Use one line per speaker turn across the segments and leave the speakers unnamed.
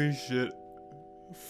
Holy shit.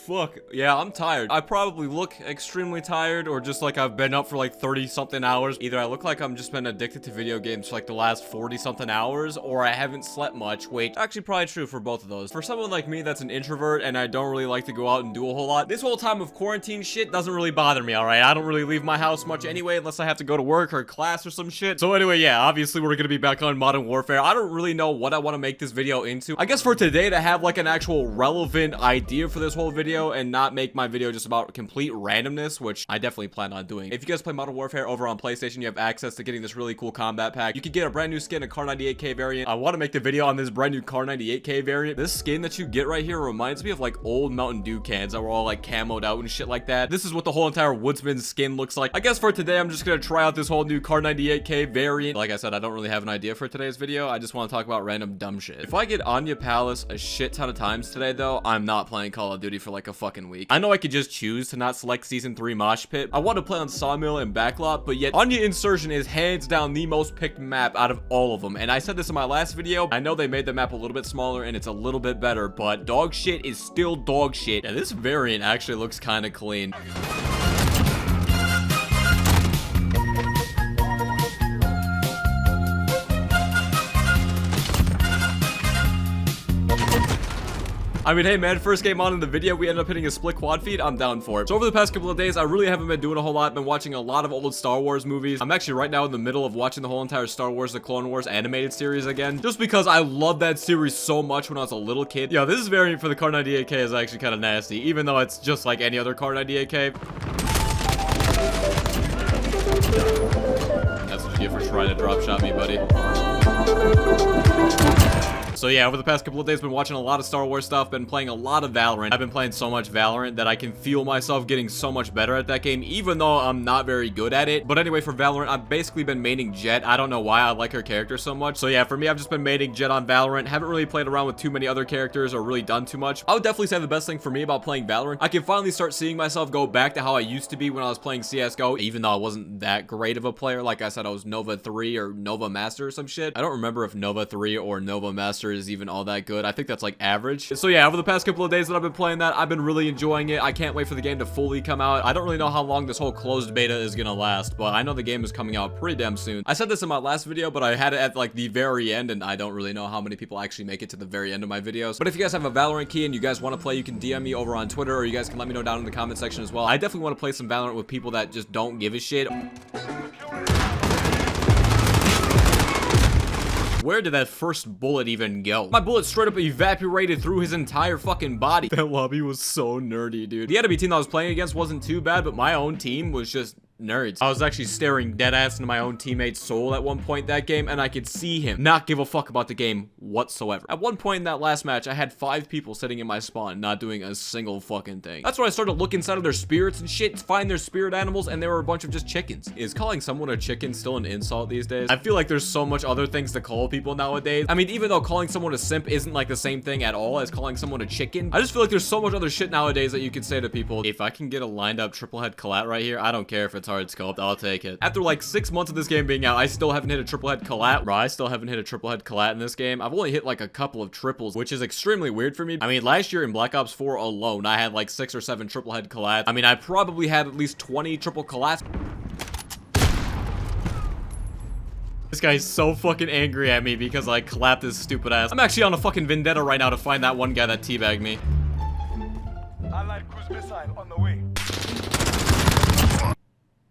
Fuck. Yeah, I'm tired. I probably look extremely tired, or just like I've been up for like 30 something hours. Either I look like I'm just been addicted to video games for like the last 40 something hours, or I haven't slept much. Wait, actually probably true for both of those. For someone like me that's an introvert and I don't really like to go out and do a whole lot, this whole time of quarantine shit doesn't really bother me, alright? I don't really leave my house much anyway, unless I have to go to work or class or some shit. So anyway, yeah, obviously we're gonna be back on Modern Warfare. I don't really know what I want to make this video into. I guess for today, to have like an actual relevant idea for this whole video and not make my video just about complete randomness, which I definitely plan on doing. If you guys play Modern Warfare over on PlayStation, you have access to getting this really cool combat pack. You can get a brand new skin, a KAR98K variant. I want to make the video on this brand new KAR98K variant. This skin that you get right here reminds me of like old Mountain Dew cans that were all like camoed out and shit like that. This is what the whole entire Woodsman skin looks like. I guess for today, I'm just gonna try out this whole new KAR98K variant. Like I said, I don't really have an idea for today's video. I just want to talk about random dumb shit. If I get Anya Palace a shit ton of times today, though, I'm not playing Call of Duty for like a fucking week. I know I could just choose to not select Season 3 Mosh Pit. I want to play on Sawmill and Backlot, but yet Anya Insurgent is hands down the most picked map out of all of them. And I said this in my last video. I know they made the map a little bit smaller and it's a little bit better, but dog shit is still dog shit. And this variant actually looks kind of clean. I mean, hey man, first game on in the video, we ended up hitting a split quad feed. I'm down for it. So over the past couple of days, I really haven't been doing a whole lot. Been watching a lot of old Star Wars movies. I'm actually right now in the middle of watching the whole entire Star Wars The Clone Wars animated series again, just because I loved that series so much when I was a little kid. Yeah, this variant for the KAR98K is actually kind of nasty, even though it's just like any other KAR98K. That's what you get for trying to drop shot me, buddy. So yeah, over the past couple of days, been watching a lot of Star Wars stuff, been playing a lot of Valorant. I've been playing so much Valorant that I can feel myself getting so much better at that game, even though I'm not very good at it. But anyway, for Valorant, I've basically been maining Jet. I don't know why I like her character so much. So yeah, for me, I've just been maining Jet on Valorant. Haven't really played around with too many other characters or really done too much. I would definitely say the best thing for me about playing Valorant, I can finally start seeing myself go back to how I used to be when I was playing CSGO, even though I wasn't that great of a player. Like I said, I was Nova 3 or Nova Master or some shit. I don't remember if Nova 3 or Nova Master is even all that good. I think that's like average. So yeah, over the past couple of days that I've been playing that, I've been really enjoying it. I can't wait for the game to fully come out. I don't really know how long this whole closed beta is gonna last, but I know the game is coming out pretty damn soon. I said this in my last video, but I had it at like the very end, and I don't really know how many people actually make it to the very end of my videos. But if you guys have a Valorant key and you guys want to play, you can DM me over on Twitter, or you guys can let me know down in the comment section as well. I definitely want to play some Valorant with people that just don't give a shit. Where did that first bullet even go? My bullet straight up evaporated through his entire fucking body. That lobby was so nerdy, dude. The enemy team that I was playing against wasn't too bad, but my own team was just nerds. I was actually staring dead ass into my own teammate's soul at one point that game, and I could see him not give a fuck about the game whatsoever. At one point in that last match, I had 5 people sitting in my spawn, not doing a single fucking thing. That's when I started to look inside of their spirits and shit, find their spirit animals, and they were a bunch of just chickens. Is calling someone a chicken still an insult these days? I feel like there's so much other things to call people nowadays. I mean, even though calling someone a simp isn't like the same thing at all as calling someone a chicken, I just feel like there's so much other shit nowadays that you can say to people. If I can get a lined up triple head collat right here, I don't care if it's hard scoped, I'll take it. After like 6 months of this game being out, I still haven't hit a triple head collat. Bro, I still haven't hit a triple head collat in this game. I've only hit like a couple of triples, which is extremely weird for me. I mean, last year in Black Ops 4 alone, I had like 6 or 7 triple head collats. I mean, I probably had at least 20 triple collats. This guy's so fucking angry at me because I clapped his stupid ass. I'm actually on a fucking vendetta right now to find that one guy that teabagged me.
Allied cruise missile on the way.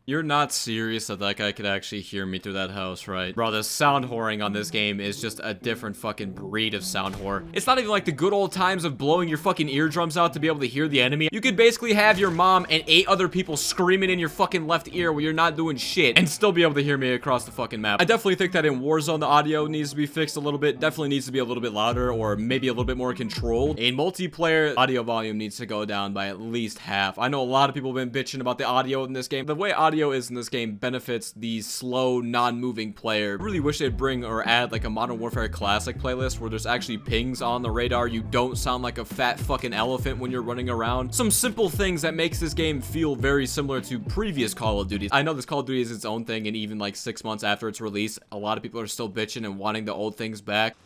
You're not serious that that guy could actually hear me through that house, right? Bro, the sound whoring on this game is just a different fucking breed of sound whore. It's not even like the good old times of blowing your fucking eardrums out to be able to hear the enemy. You could basically have your mom and 8 other people screaming in your fucking left ear while you're not doing shit and still be able to hear me across the fucking map. I definitely think that in Warzone, the audio needs to be fixed a little bit. Definitely needs to be a little bit louder or maybe a little bit more controlled. In multiplayer, audio volume needs to go down by at least half. I know a lot of people have been bitching about the audio in this game. The way audio is in this game benefits the slow, non-moving player. I really wish they'd bring or add like a Modern Warfare Classic playlist where there's actually pings on the radar. You don't sound like a fat fucking elephant when you're running around. Some simple things that makes this game feel very similar to previous Call of Duties. I know this Call of Duty is its own thing, and even like 6 months after its release, a lot of people are still bitching and wanting the old things back.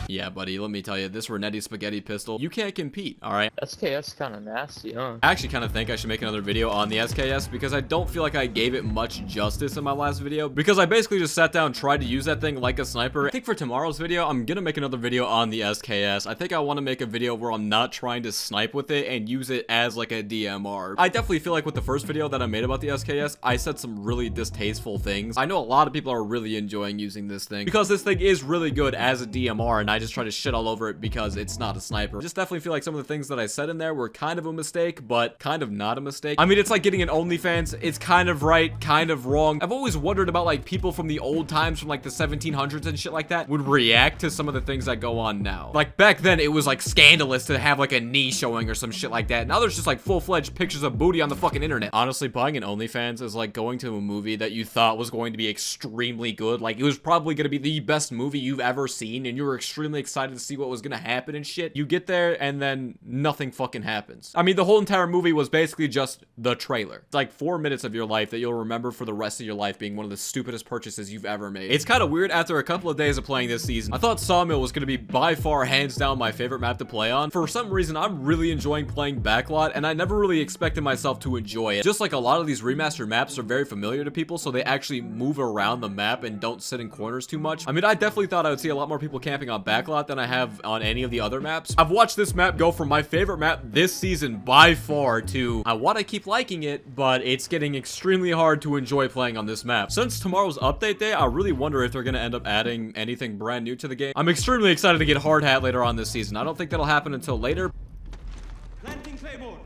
Yeah, buddy, let me tell you, this Renetti spaghetti pistol, you can't compete, alright?
SKS kind of nasty, huh?
I actually kind of think I should make another video on the SKS because I don't feel like I gave it much justice in my last video because I basically just sat down and tried to use that thing like a sniper. I think for tomorrow's video, I'm gonna make another video on the SKS. I think I want to make a video where I'm not trying to snipe with it and use it as like a DMR. I definitely feel like with the first video that I made about the SKS, I said some really distasteful things. I know a lot of people are really enjoying using this thing because this thing is really good as a DMR, and I just try to shit all over it because it's not a sniper. I just definitely feel like some of the things that I said in there were kind of a mistake, but kind of not a mistake. I mean, it's like getting an OnlyFans. It's kind of right, kind of wrong. I've always wondered about like people from the old times, from like the 1700s and shit like that, would react to some of the things that go on now. Like back then, it was like scandalous to have like a knee showing or some shit like that. Now there's just like full-fledged pictures of booty on the fucking internet. Honestly, buying an OnlyFans is like going to a movie that you thought was going to be extremely good. Like it was probably going to be the best movie you've ever seen, and you were extremely excited to see what was going to happen and shit. You get there and then nothing fucking happens. I mean, the whole entire movie was basically just the trailer. It's like 4 minutes of your life that you'll remember for the rest of your life being one of the stupidest purchases you've ever made. It's kind of weird. After a couple of days of playing this season, I thought Sawmill was going to be by far hands down my favorite map to play on. For some reason, I'm really enjoying playing Backlot, and I never really expected myself to enjoy it. Just like a lot of these remastered maps are very familiar to people, so they actually move around the map and don't sit in corners too much. I mean, I definitely thought I would see a lot more people camping on Backlot than I have on any of the other maps. I've watched this map go from my favorite map this season by far to I want to keep liking it, but it's getting extremely hard to enjoy playing on this map. Since tomorrow's update day, I really wonder if they're going to end up adding anything brand new to the game. I'm extremely excited to get Hard Hat later on this season. I don't think that'll happen until later.
Planting Claymore.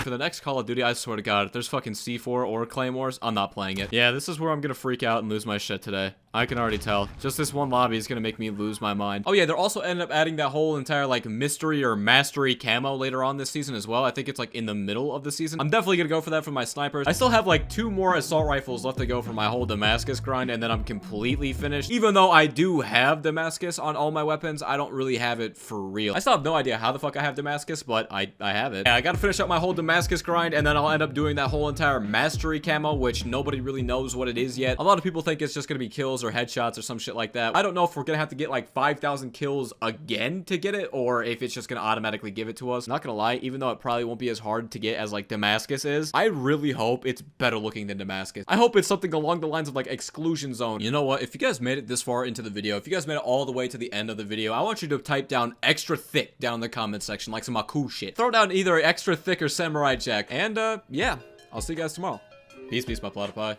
For the next Call of Duty, I swear to God, if there's fucking C4 or Claymores, I'm not playing it. Yeah, this is where I'm gonna freak out and lose my shit today. I can already tell. Just this one lobby is gonna make me lose my mind. Oh yeah, they're also ended up adding that whole entire like mystery or mastery camo later on this season as well. I think it's like in the middle of the season. I'm definitely gonna go for that for my snipers. I still have like 2 more assault rifles left to go for my whole Damascus grind, and then I'm completely finished. Even though I do have Damascus on all my weapons, I don't really have it for real. I still have no idea how the fuck I have Damascus, but I have it. Yeah, I gotta finish up my whole Damascus grind, and then I'll end up doing that whole entire mastery camo, which nobody really knows what it is yet. A lot of people think it's just gonna be kills or headshots or some shit like that. I don't know if we're gonna have to get like 5,000 kills again to get it, or if it's just gonna automatically give it to us. Not gonna lie, even though it probably won't be as hard to get as like Damascus is, I really hope it's better looking than Damascus. I hope it's something along the lines of like Exclusion Zone. You know what? If you guys made it this far into the video, if you guys made it all the way to the end of the video, I want you to type down extra thick down in the comment section, like some cool shit. Throw down either extra thick or Samurai Jack. And yeah, I'll see you guys tomorrow. Peace, my platypi.